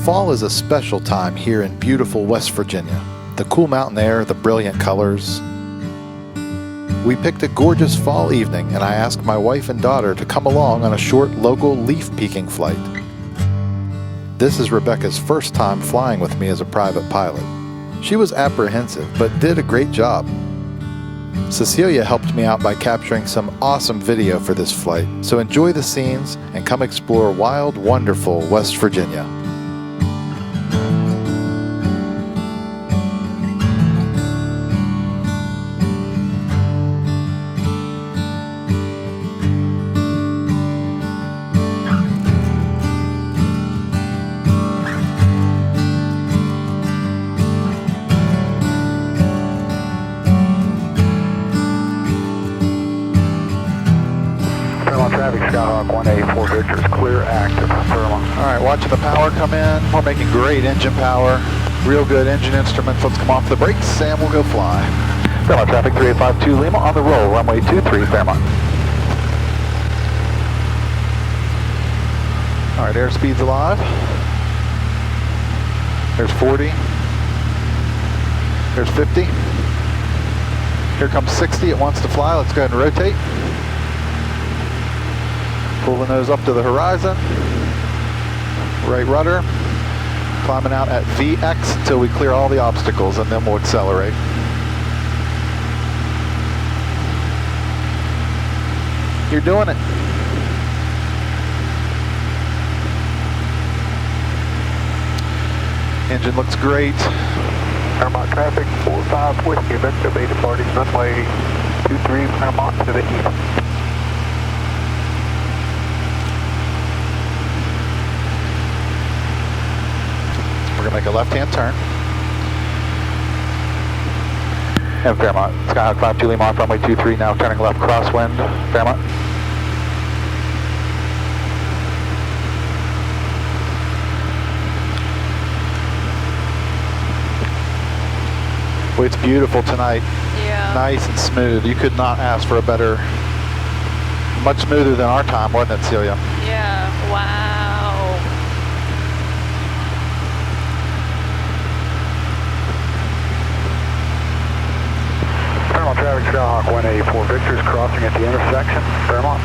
Fall is a special time here in beautiful West Virginia. The cool mountain air, the brilliant colors. We picked a gorgeous fall evening and I asked my wife and daughter to come along on a short local leaf peeking flight. This is Rebecca's first time flying with me as a private pilot. She was apprehensive but did a great job. Cecilia helped me out by capturing some awesome video for this flight, so enjoy the scenes and come explore wild, wonderful West Virginia. Traffic, Skyhawk 184 Victor's clear, active, Fairmont. Alright, watching the power come in. We're making great engine power. Real good engine instruments. Let's come off the brakes and we'll go fly. Fairmont traffic 3852 Lima on the roll, runway 23 Fairmont. Alright, airspeed's alive. There's 40. There's 50. Here comes 60. It wants to fly. Let's go ahead and rotate. Pull the nose up to the horizon. Right rudder. Climbing out at VX until we clear all the obstacles and then we'll accelerate. You're doing it. Engine looks great. Fairmont traffic 45 Whiskey Victor Bay departing runway 23 Fairmont to the east. We're going to make a left-hand turn. And Fairmont, Skyhawk 52 Lima off runway 23, now turning left crosswind, Fairmont. Well, it's beautiful tonight. Yeah. Nice and smooth. You could not ask for a better, much smoother than our time, wasn't it, Celia? Yeah, wow. Fairmont traffic, Skyhawk 184 Victor's crossing at the intersection, Fairmont.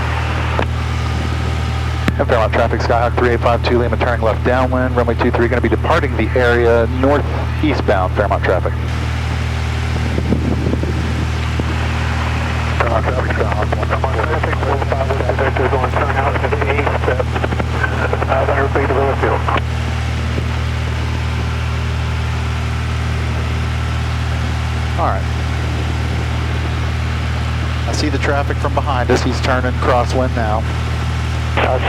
And Fairmont traffic, Skyhawk 3852 Lima turning left downwind, runway 23 going to be departing the area northeastbound, Fairmont traffic. Fairmont traffic, Skyhawk 185 Victor's going to turn out to the east at 500 feet of Riverfield. All right. I see the traffic from behind us. He's turning crosswind now.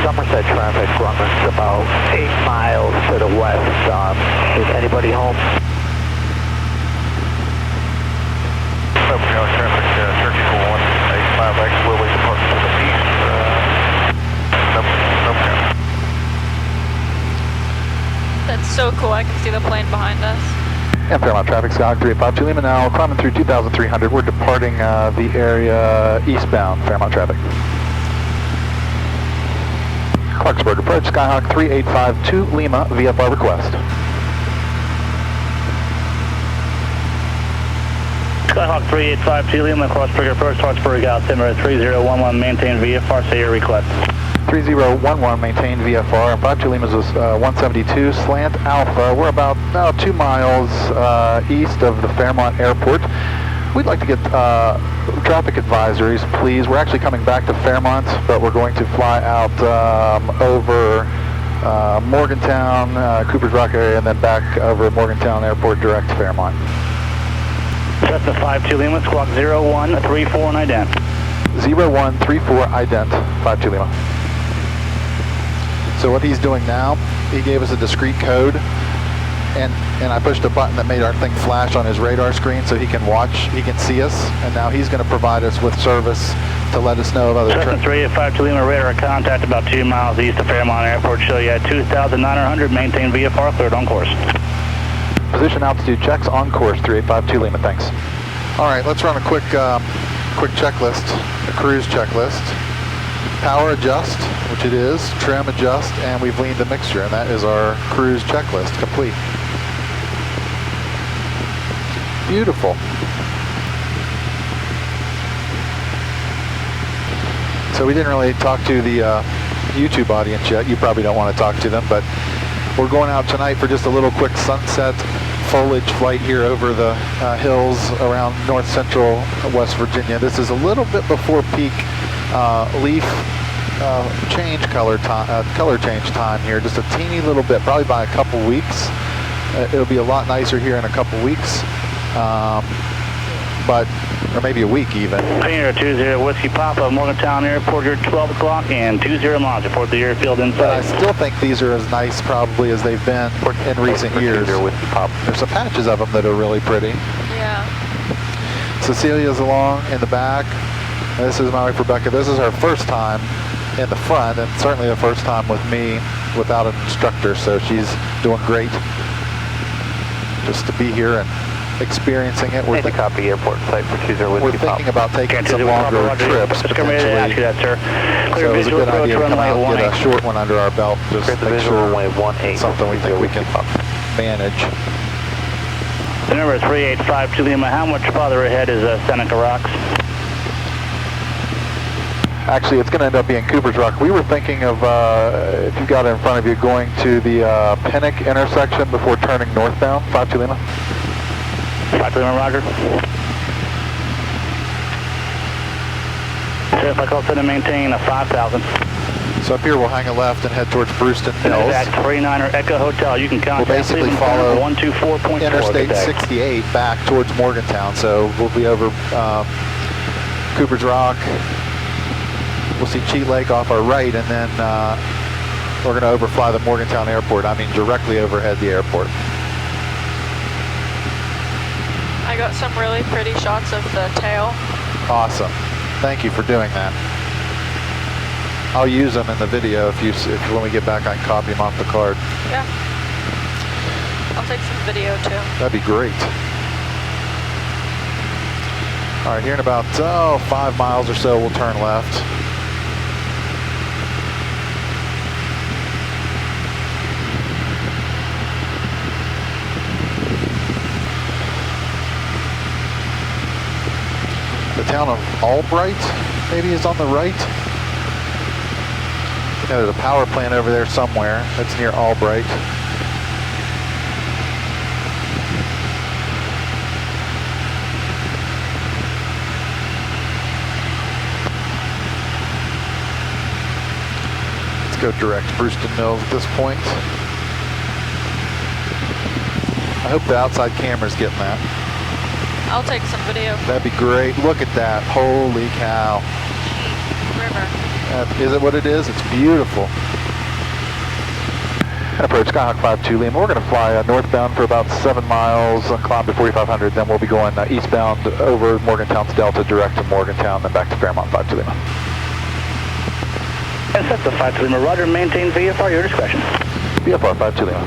Somerset traffic runs about 8 miles to the west. Is anybody home? Traffic, Turkey 4185X, will we depart to the east? No. That's so cool. I can see the plane behind us. And Fairmont traffic, Skyhawk 3852 Lima now climbing through 2,300. We're departing the area eastbound, Fairmont traffic. Clarksburg approach, Skyhawk 3852 Lima, VFR request. Skyhawk 3852 Lima, Clarksburg approach, Clarksburg altimeter 3011, maintain VFR, say your request. 3011, maintain VFR, and 52 Lima is 172, slant alpha. We're about 2 miles east of the Fairmont Airport. We'd like to get traffic advisories, please. We're actually coming back to Fairmont, but we're going to fly out over Morgantown, Cooper's Rock area, and then back over Morgantown Airport direct to Fairmont. Cessna 52 Lima, squawk 0134 and ident. 0134 ident, 52 Lima. So what he's doing now, he gave us a discrete code, and I pushed a button that made our thing flash on his radar screen so he can watch, he can see us, and now he's going to provide us with service to let us know of other Cessna 3852 Lima, radar contact about 2 miles east of Fairmont Airport, show you at 2,900, maintain VFR, cleared on course. Position altitude checks on course, 3852 Lima, thanks. All right, let's run a quick checklist, a cruise checklist. power adjust, which it is, trim adjust, and we've leaned the mixture, and that is our cruise checklist complete. Beautiful. So we didn't really talk to the YouTube audience yet. You probably don't want to talk to them, but we're going out tonight for just a little quick sunset foliage flight here over the hills around north central West Virginia. This is a little bit before peak leaf change color change time here, just a teeny little bit, probably by a couple weeks. It'll be a lot nicer here in a couple weeks, or maybe a week even. Painter 20 Whiskey Papa, Morgantown Airport, here 12 o'clock and 20 miles report the airfield inside. But I still think these are as nice probably as they've been in recent years. There's some patches of them that are really pretty. Yeah. Cecilia's along in the back. This is my wife Rebecca. This is her first time in the front, and certainly the first time with me without an instructor, so she's doing great just to be here and experiencing it. We're copy airport site for 20 We're Whiskey thinking Papa. about taking some longer trips potentially. So it was a good idea to come out and get a short one under our belt, just to make sure it's something we think we can manage. The number is 3852 Lima. How much farther ahead is Seneca Rocks? Actually, it's going to end up being Cooper's Rock. We were thinking of, if you got it in front of you, going to the Pinnock intersection before turning northbound, 52 Lima. 52 Lima, roger. Certified call center maintain a 5,000. So up here we'll hang a left and head towards Brewston Hills. Exact 39er Echo Hotel. You can contact We'll basically follow 124.4 Interstate 68 back towards Morgantown. So we'll be over Cooper's Rock. We'll see Cheat Lake off our right, and then we're going to overfly the Morgantown Airport. I mean, directly overhead the airport. I got some really pretty shots of the tail. Awesome. Thank you for doing that. I'll use them in the video if when we get back I can copy them off the card. Yeah. I'll take some video too. That'd be great. All right, here in about 5 miles or so, we'll turn left. The town of Albright maybe is on the right. Yeah, there's a power plant over there somewhere. That's near Albright. Let's go direct Brewston Mills at this point. I hope the outside camera's getting that. I'll take some video. That'd be great. Look at that. Holy cow. River. Is it what it is? It's beautiful. And approach Skyhawk 52 Lima. We're going to fly northbound for about 7 miles, climb to 4,500. Then we'll be going eastbound over Morgantown's Delta, direct to Morgantown, then back to Fairmont 52 Lima. And set the 52 Lima. Roger, maintain VFR, your discretion. VFR 52 Lima.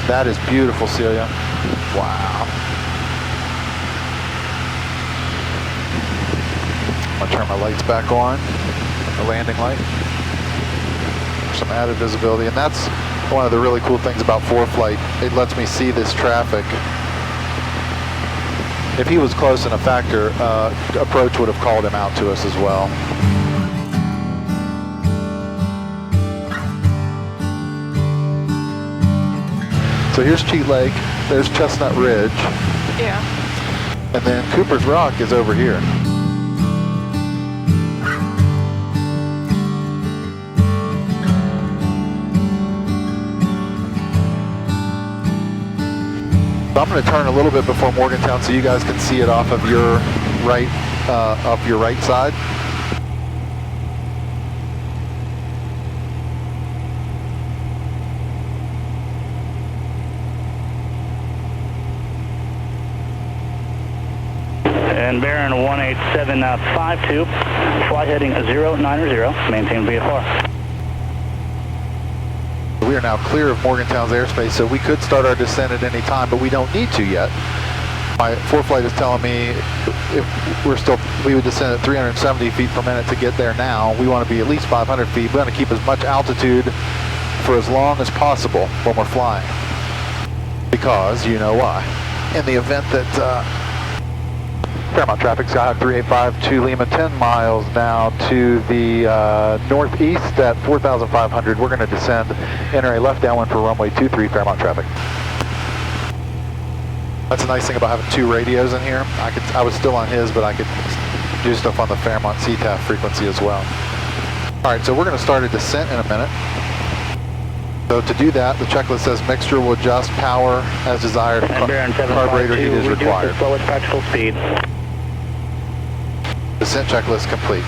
That is beautiful, Celia. Wow. I'm going to turn my lights back on, the landing light, for some added visibility. And that's one of the really cool things about ForeFlight. It lets me see this traffic. If he was close in a factor, approach would have called him out to us as well. So here's Cheat Lake, there's Chestnut Ridge. Yeah. And then Cooper's Rock is over here. I'm going to turn a little bit before Morgantown so you guys can see it off of your right side. And bearing 18752, flight heading 090, maintain VFR. We are now clear of Morgantown's airspace, so we could start our descent at any time, but we don't need to yet. My ForeFlight is telling me if we would descend at 370 feet per minute to get there now. We want to be at least 500 feet. We want to keep as much altitude for as long as possible when we're flying. Because, you know why. In the event that Fairmont traffic, Skyhawk 3852 Lima, 10 miles now to the northeast at 4,500. We're going to descend, enter a left downwind for runway 23 Fairmont traffic. That's a nice thing about having two radios in here. I was still on his, but I could do stuff on the Fairmont CTAF frequency as well. All right, so we're going to start a descent in a minute. So to do that, the checklist says mixture will adjust power as desired. Carburetor heat is required. Slowest practical speed. Descent checklist complete.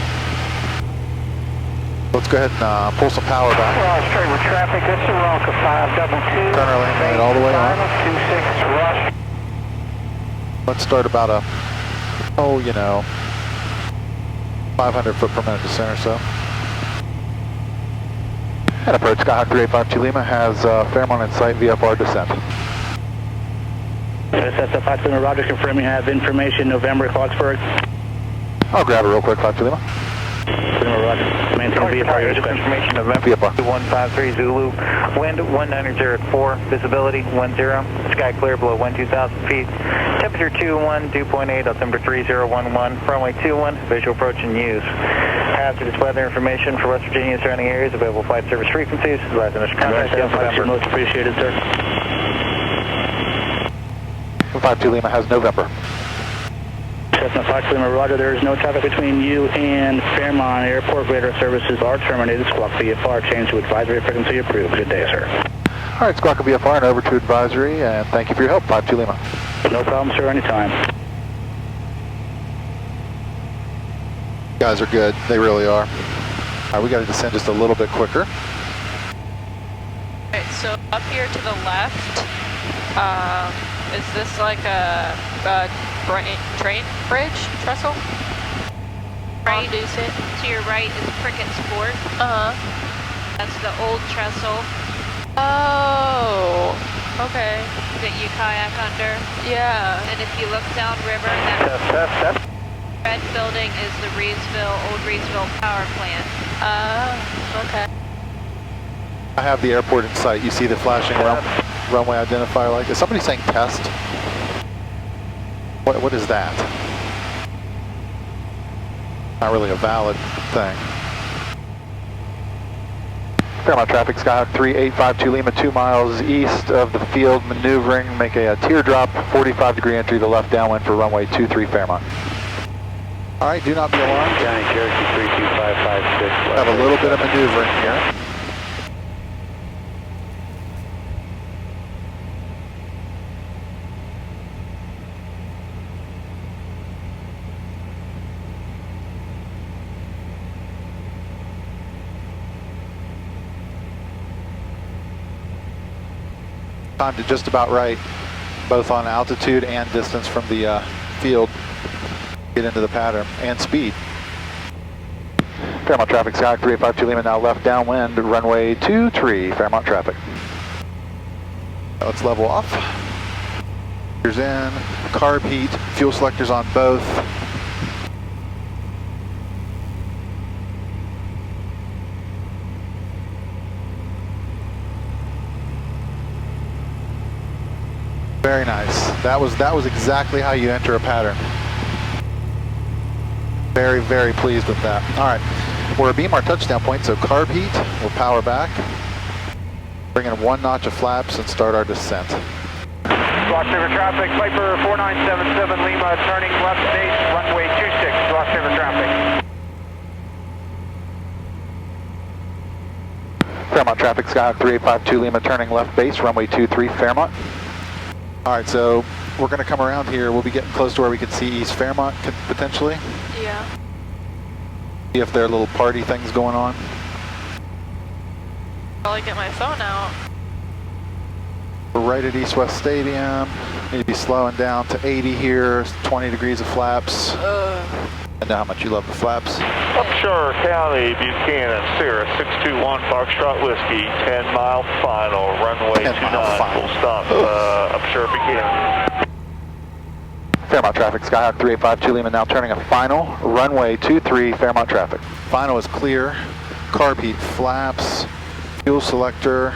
Let's go ahead and pull some power back. Straight with traffic, this is Ronca 522. Turn our lane right all the way on. 26 rush. Let's start about a, 500 foot per minute descent or so. And approach Skyhawk 3852 Lima has Fairmont in sight, VFR descent. Cessna 5 Lima, Roger, confirming you have information November, Clarksburg. I'll grab it real quick, 52 Lima. Lima, Roger. Maintain VFR, your discretion. Information November, VFR. 153 Zulu, wind 190 at 4, visibility 10, sky clear below 2,000 feet, temperature 21, dew point 8, altimeter 3011, runway 21, visual approach and use. Hazardous weather information for West Virginia and surrounding areas, available flight service frequencies, last initial contact, November. Most appreciated, sir. 52 Lima has November. Cessna 5 Lima, Roger, there is no traffic between you and Fairmont Airport. Radar services are terminated. Squawk VFR, change to advisory frequency approved. Good day, sir. All right, Squawk VFR and over to advisory, and thank you for your help, 52 Lima. No problem, sir, anytime. You guys are good, they really are. All right, we got to descend just a little bit quicker. Alright, so up here to the left, is this like a train bridge trestle? Right. Do you see it? To your right is Cricket Sport. That's the old trestle Oh, okay. that you kayak under. Yeah. And if you look downriver, that red building is the old Reedsville power plant. Okay. I have the airport in sight. You see the flashing runway identifier light. Is somebody saying test? What is that? Not really a valid thing. Fairmont traffic, Skyhawk 3852 Lima, 2 miles east of the field, maneuvering, make a teardrop, 45-degree entry to left downwind for runway 23 Fairmont. All right, do not be alarmed. County Cherokee 32556. Have a little bit of maneuvering here. Timed it just about right, both on altitude and distance from the field. Get into the pattern and speed. Fairmont traffic, Skyhawk 3852 Lima, now left downwind, runway 23, Fairmont traffic. Let's level off. Here's in, carb heat, fuel selectors on both. Very nice. That was exactly how you enter a pattern. Very, very pleased with that. All right, we're abeam our touchdown point, so carb heat, we'll power back. Bring in 1 notch of flaps and start our descent. Ross River traffic, Viper 4977 Lima, turning left base, runway 26, Ross River traffic. Fairmont traffic, Skyhawk 3852 Lima, turning left base, runway 23, Fairmont. All right, so we're going to come around here. We'll be getting close to where we can see East Fairmont potentially. Yeah. See if there are little party things going on. Probably get my phone out. We're right at East West Stadium. Need to be slowing down to 80 here, 20 degrees of flaps. I know how much you love the flaps. Upshur County, Buchanan, Sierra 621 Foxtrot Whiskey, 10-mile final, runway 29, full stop, Upshur, Buchanan. Fairmont traffic, Skyhawk 3852 Lima now turning a final, runway 23, Fairmont traffic. Final is clear, carb heat flaps, fuel selector,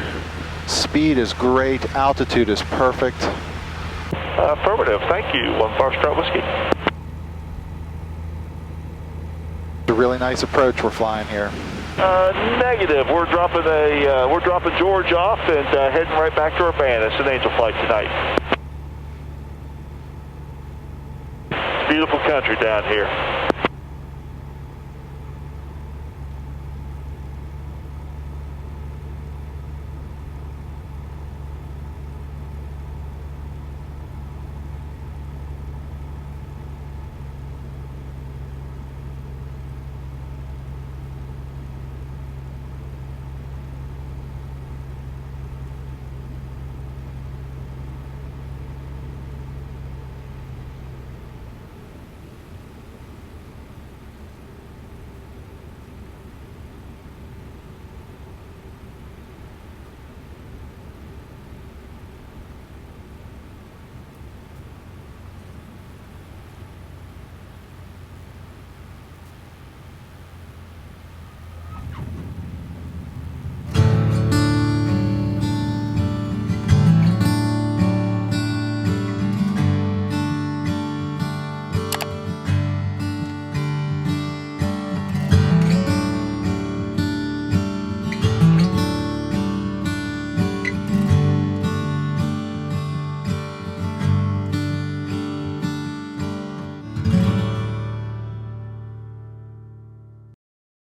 speed is great, altitude is perfect. Affirmative, thank you. 1 Foxtrot Whiskey. It's a really nice approach we're flying here. Negative. We're dropping George off and heading right back to Urbana. It's an Angel flight tonight. It's beautiful country down here.